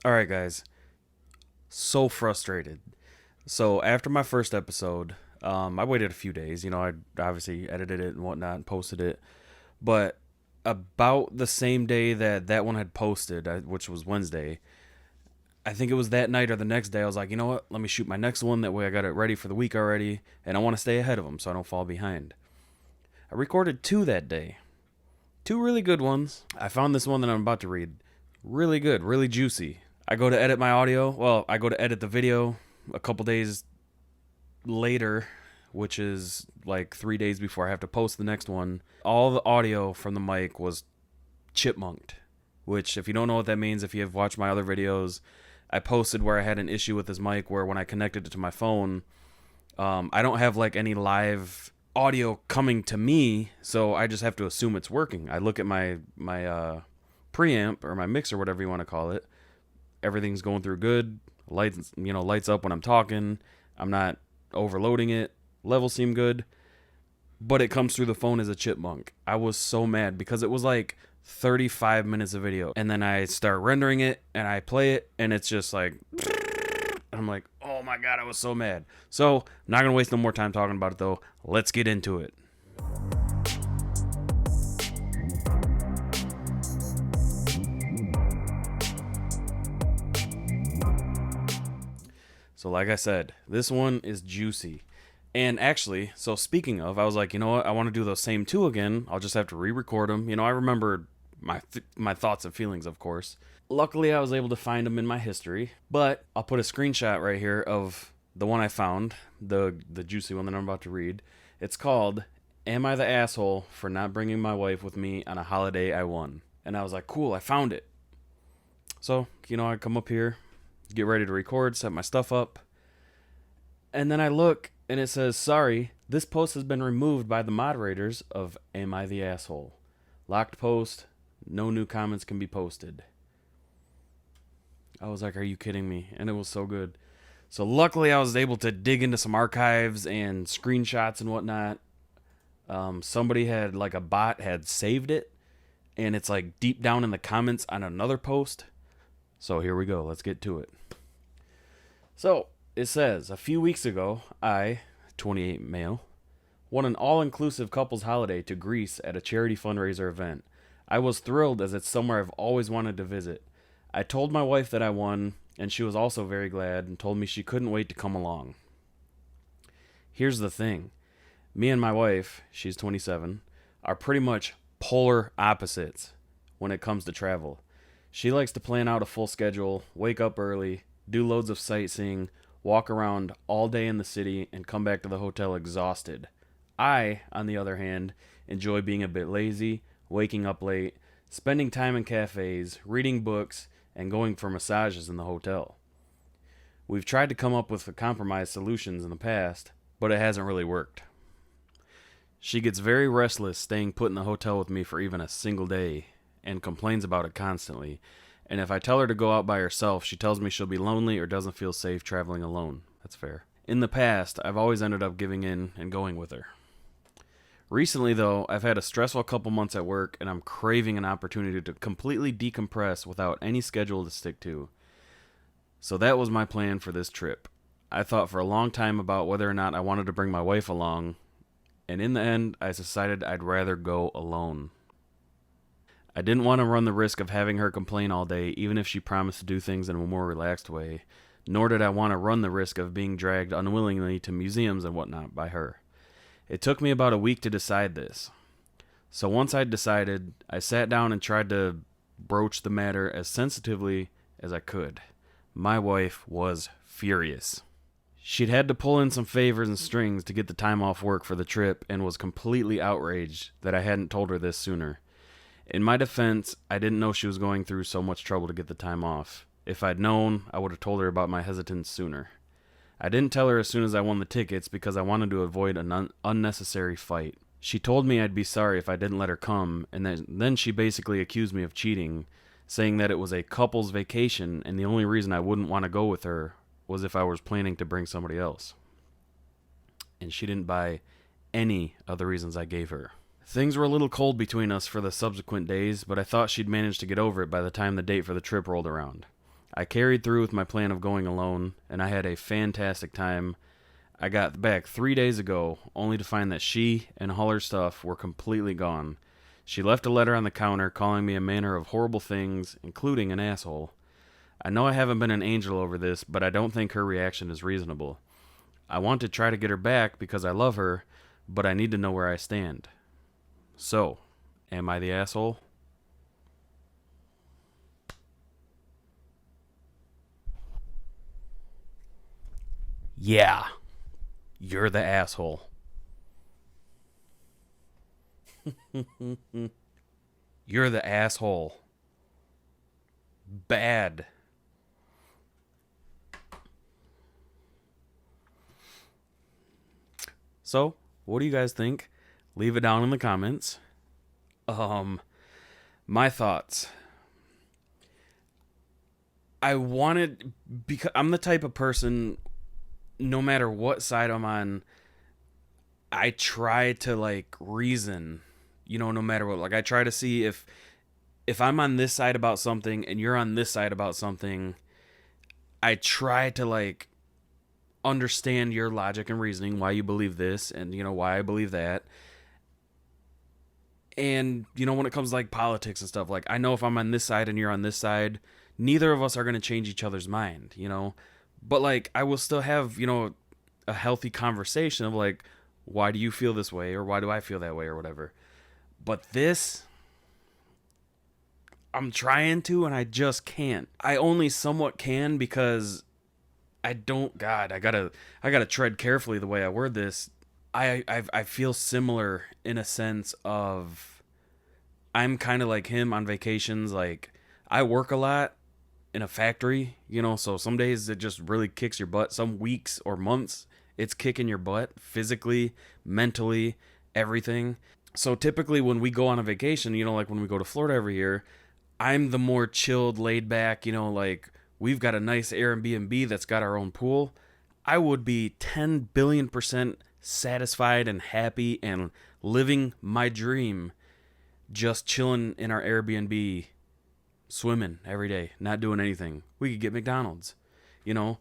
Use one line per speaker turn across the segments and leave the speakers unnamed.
All right, guys. So frustrated. So after my first episode, I waited a few days. I obviously edited it and whatnot and posted it. But about the same day that that one had posted, which was Wednesday, I think it was that night or the next day, I was like, you know what? Let me shoot my next one. That way I got it ready for the week already. And I want to stay ahead of them so I don't fall behind. I recorded two that day. Two really good ones. I found this one that I'm about to read. Really good, really juicy. I go to edit my audio. Well, I go to edit the video a couple days later, which is like 3 days before I have to post the next one. All the audio from the mic was chipmunk'd, which, if you don't know what that means, if you have watched my other videos, I posted where I had an issue with this mic where when I connected it to my phone, I don't have like any live audio coming to me, so I just have to assume it's working. I look at my preamp or my mixer, whatever you want to call it. Everything's going through good. Lights up when I'm talking. I'm not overloading it. Levels seem good, but it comes through the phone as a chipmunk. I was so mad because it was like 35 minutes of video, and then I start rendering it and I play it, and it's just like, I'm like, oh my god, I was so mad. So I'm not gonna waste no more time talking about it though. Let's get into it. So like I said, this one is juicy. And actually, so speaking of, I was like, you know what? I want to do those same two again. I'll just have to re-record them. I remembered my thoughts and feelings, of course. Luckily, I was able to find them in my history. But I'll put a screenshot right here of the one I found, the juicy one that I'm about to read. It's called "Am I the Asshole for Not Bringing My Wife with Me on a Holiday I Won?" And I was like, cool, I found it. So, I come up here, get ready to record, set my stuff up. And then I look and it says, sorry, this post has been removed by the moderators of Am I the Asshole? Locked post, no new comments can be posted. I was like, are you kidding me? And it was so good. So luckily I was able to dig into some archives and screenshots and whatnot. Somebody had, like, a bot had saved it, and it's like deep down in the comments on another post. So here we go. Let's get to it. So it says, a few weeks ago, I, 28 male, won an all-inclusive couples holiday to Greece at a charity fundraiser event. I was thrilled as it's somewhere I've always wanted to visit. I told my wife that I won, and she was also very glad and told me she couldn't wait to come along. Here's the thing. Me and my wife, she's 27, are pretty much polar opposites when it comes to travel. She likes to plan out a full schedule, wake up early, do loads of sightseeing, walk around all day in the city, and come back to the hotel exhausted. I, on the other hand, enjoy being a bit lazy, waking up late, spending time in cafes, reading books, and going for massages in the hotel. We've tried to come up with compromise solutions in the past, but it hasn't really worked. She gets very restless staying put in the hotel with me for even a single day, and complains about it constantly. And if I tell her to go out by herself, she tells me she'll be lonely or doesn't feel safe traveling alone. That's fair. In the past, I've always ended up giving in and going with her. Recently, though, I've had a stressful couple months at work, and I'm craving an opportunity to completely decompress without any schedule to stick to. So that was my plan for this trip. I thought for a long time about whether or not I wanted to bring my wife along, and in the end, I decided I'd rather go alone. I didn't want to run the risk of having her complain all day, even if she promised to do things in a more relaxed way, nor did I want to run the risk of being dragged unwillingly to museums and whatnot by her. It took me about a week to decide this. So once I'd decided, I sat down and tried to broach the matter as sensitively as I could. My wife was furious. She'd had to pull in some favors and strings to get the time off work for the trip and was completely outraged that I hadn't told her this sooner. In my defense, I didn't know she was going through so much trouble to get the time off. If I'd known, I would have told her about my hesitance sooner. I didn't tell her as soon as I won the tickets because I wanted to avoid an unnecessary fight. She told me I'd be sorry if I didn't let her come, and then she basically accused me of cheating, saying that it was a couple's vacation and the only reason I wouldn't want to go with her was if I was planning to bring somebody else. And she didn't buy any of the reasons I gave her. Things were a little cold between us for the subsequent days, but I thought she'd manage to get over it by the time the date for the trip rolled around. I carried through with my plan of going alone, and I had a fantastic time. I got back 3 days ago, only to find that she and all her stuff were completely gone. She left a letter on the counter calling me a manner of horrible things, including an asshole. I know I haven't been an angel over this, but I don't think her reaction is reasonable. I want to try to get her back because I love her, but I need to know where I stand. So, am I the asshole? Yeah, you're the asshole. You're the asshole. Bad. So, what do you guys think? Leave it down in the comments. Um, my thoughts. I wanted, because I'm the type of person, no matter what side I'm on, I try to like reason, no matter what. Like I try to see if I'm on this side about something and you're on this side about something, I try to like understand your logic and reasoning, why you believe this and why I believe that. And when it comes to like politics and stuff, like I know if I'm on this side and you're on this side, neither of us are going to change each other's mind. But like I will still have, a healthy conversation of like, why do you feel this way or why do I feel that way or whatever. But this, I'm trying to and I just can't. I only somewhat can because I don't. God, I gotta tread carefully the way I word this. I feel similar in a sense of I'm kind of like him on vacations. Like I work a lot in a factory, so some days it just really kicks your butt. Some weeks or months it's kicking your butt physically, mentally, everything. So typically when we go on a vacation, like when we go to Florida every year, I'm the more chilled, laid back, like we've got a nice Airbnb that's got our own pool. I would be 10 billion% satisfied and happy and living my dream just chilling in our Airbnb, swimming every day, not doing anything. We could get McDonald's, you know?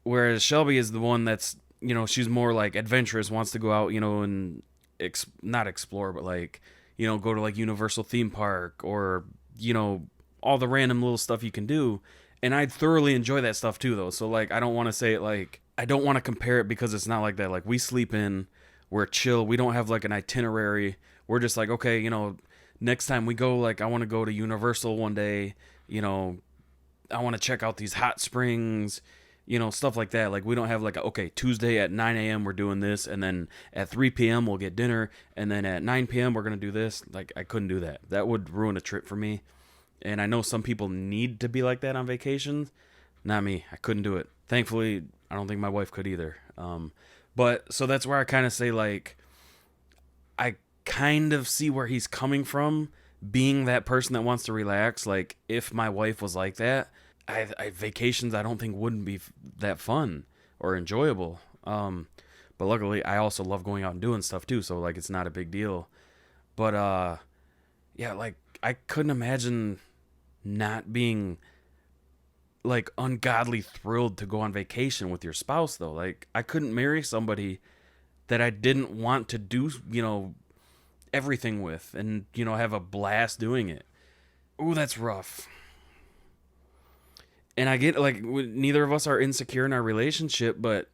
Whereas Shelby is the one that's, she's more like adventurous, wants to go out, and not explore, but like, go to like Universal theme park or, all the random little stuff you can do. And I thoroughly enjoy that stuff too, though. So like, I don't want to say it like, I don't want to compare it because it's not like that. Like we sleep in, we're chill. We don't have like an itinerary. We're just like, okay, next time we go, like I want to go to Universal one day, I want to check out these hot springs, stuff like that. Like we don't have like, okay, Tuesday at 9 a.m. we're doing this, and then at 3 p.m. we'll get dinner, and then at 9 p.m. we're going to do this. Like I couldn't do that. That would ruin a trip for me. And I know some people need to be like that on vacations. Not me. I couldn't do it. Thankfully, I don't think my wife could either. But so that's where I kind of say like, I kind of see where he's coming from, being that person that wants to relax. Like if my wife was like that, vacations I don't think wouldn't be that fun or enjoyable. But luckily I also love going out and doing stuff too, so like it's not a big deal. But yeah, like I couldn't imagine not being like ungodly thrilled to go on vacation with your spouse though. Like I couldn't marry somebody that I didn't want to do, everything with and, have a blast doing it. Ooh, that's rough. And I get like neither of us are insecure in our relationship, but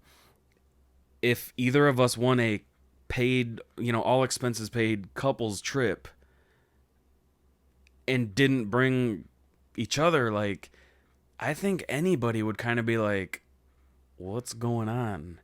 if either of us won a paid, all expenses paid couples trip and didn't bring each other, like I think anybody would kind of be like, what's going on?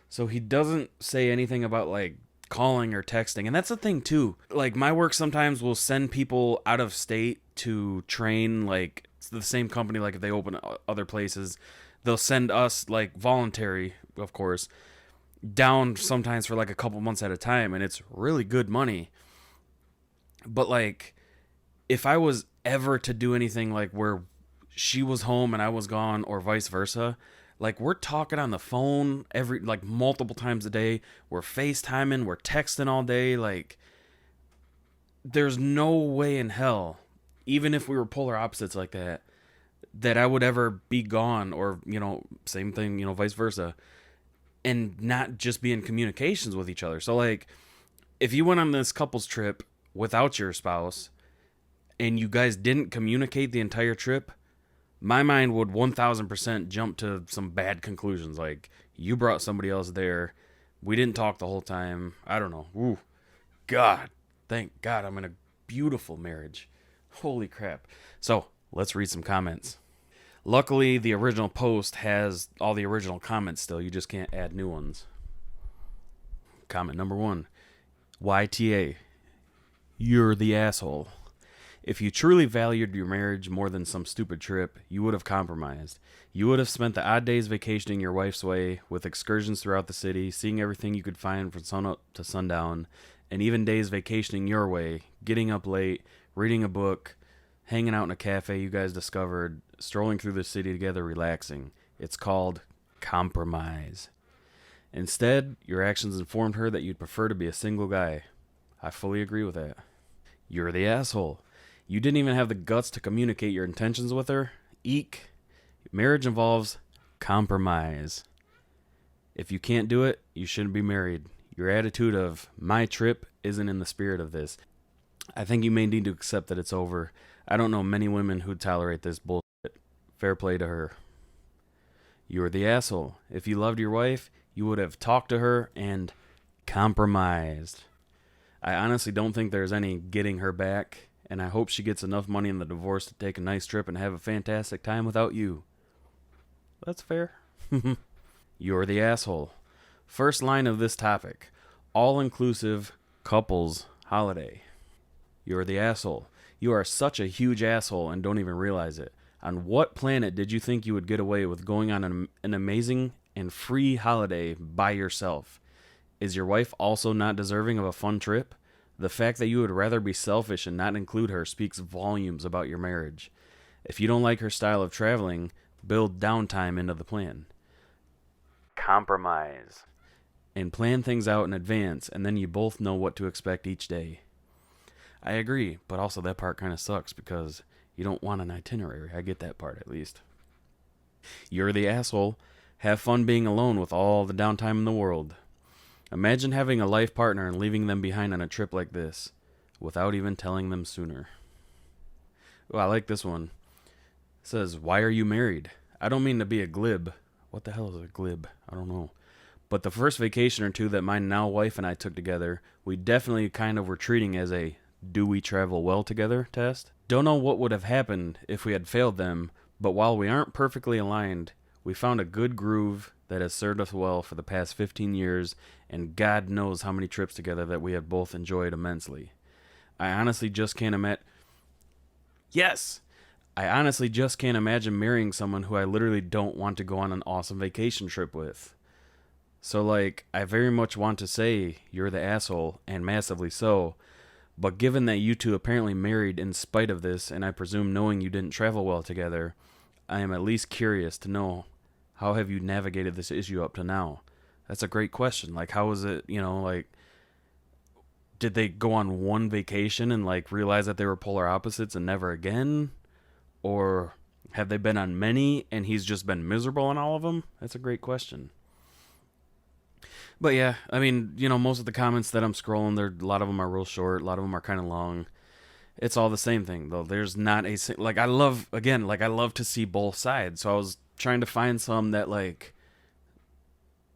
So he doesn't say anything about like calling or texting. And that's the thing too. Like my work sometimes will send people out of state to train. Like it's the same company. Like if they open other places, they'll send us like voluntary, of course, down sometimes for like a couple months at a time. And it's really good money. But like if I was ever to do anything like where she was home and I was gone or vice versa, like we're talking on the phone like multiple times a day. We're FaceTiming, we're texting all day. Like there's no way in hell, even if we were polar opposites like that, that I would ever be gone, or, same thing, vice versa, and not just be in communications with each other. So, like, if you went on this couples trip without your spouse and you guys didn't communicate the entire trip, my mind would 1000% jump to some bad conclusions. Like, you brought somebody else there. We didn't talk the whole time. I don't know. Ooh, God. Thank God I'm in a beautiful marriage. Holy crap. So, let's read some comments. Luckily, the original post has all the original comments still. You just can't add new ones. Comment number 1. YTA. You're the asshole. If you truly valued your marriage more than some stupid trip, you would have compromised. You would have spent the odd days vacationing your wife's way, with excursions throughout the city, seeing everything you could find from sunup to sundown, and even days vacationing your way, getting up late, reading a book, hanging out in a cafe you guys discovered, strolling through the city together, relaxing. It's called compromise. Instead, your actions informed her that you'd prefer to be a single guy. I fully agree with that. You're the asshole. You didn't even have the guts to communicate your intentions with her. Eek. Marriage involves compromise. If you can't do it, you shouldn't be married. Your attitude of, my trip isn't in the spirit of this. I think you may need to accept that it's over. I don't know many women who'd tolerate this bullshit. Fair play to her. You're the asshole. If you loved your wife, you would have talked to her and compromised. I honestly don't think there's any getting her back, and I hope she gets enough money in the divorce to take a nice trip and have a fantastic time without you. That's fair. You're the asshole. First line of this topic. All-inclusive couples holiday. You're the asshole. You are such a huge asshole and don't even realize it. On what planet did you think you would get away with going on an amazing and free holiday by yourself? Is your wife also not deserving of a fun trip? The fact that you would rather be selfish and not include her speaks volumes about your marriage. If you don't like her style of traveling, build downtime into the plan. Compromise. And plan things out in advance, and then you both know what to expect each day. I agree, but also that part kind of sucks because you don't want an itinerary. I get that part, at least. You're the asshole. Have fun being alone with all the downtime in the world. Imagine having a life partner and leaving them behind on a trip like this, without even telling them sooner. Oh, I like this one. It says, why are you married? I don't mean to be a glib. What the hell is a glib? I don't know. But the first vacation or two that my now wife and I took together, we definitely kind of were treating as a do we travel well together test. Don't know what would have happened if we had failed them, but while we aren't perfectly aligned, we found a good groove that has served us well for the past 15 years, and God knows how many trips together that we have both enjoyed immensely. I honestly just can't imagine marrying someone who I literally don't want to go on an awesome vacation trip with. So, like, I very much want to say you're the asshole, and massively so, but given that you two apparently married in spite of this, and I presume knowing you didn't travel well together, I am at least curious to know, how have you navigated this issue up to now? That's a great question. Like, how is it, like, did they go on one vacation and, like, realize that they were polar opposites and never again? Or have they been on many and he's just been miserable on all of them? That's a great question. But yeah, I mean, most of the comments that I'm scrolling, a lot of them are real short, a lot of them are kind of long. It's all the same thing, though. There's not I love to see both sides. So I was trying to find some that, like,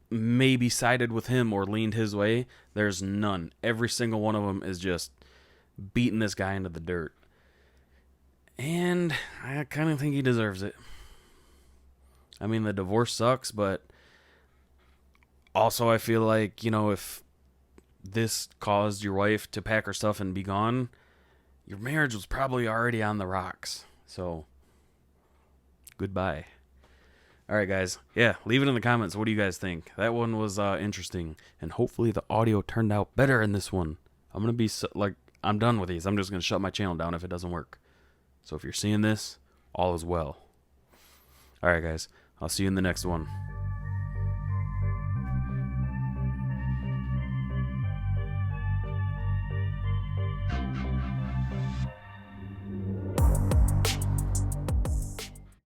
maybe sided with him or leaned his way. There's none. Every single one of them is just beating this guy into the dirt. And I kind of think he deserves it. I mean, the divorce sucks, but also I feel like, if this caused your wife to pack her stuff and be gone, your marriage was probably already on the rocks. So, goodbye. All right, guys. Yeah, leave it in the comments. What do you guys think? That one was interesting, and hopefully the audio turned out better in this one. I'm going to be, I'm done with these. I'm just going to shut my channel down if it doesn't work. So if you're seeing this, all is well. All right, guys. I'll see you in the next one.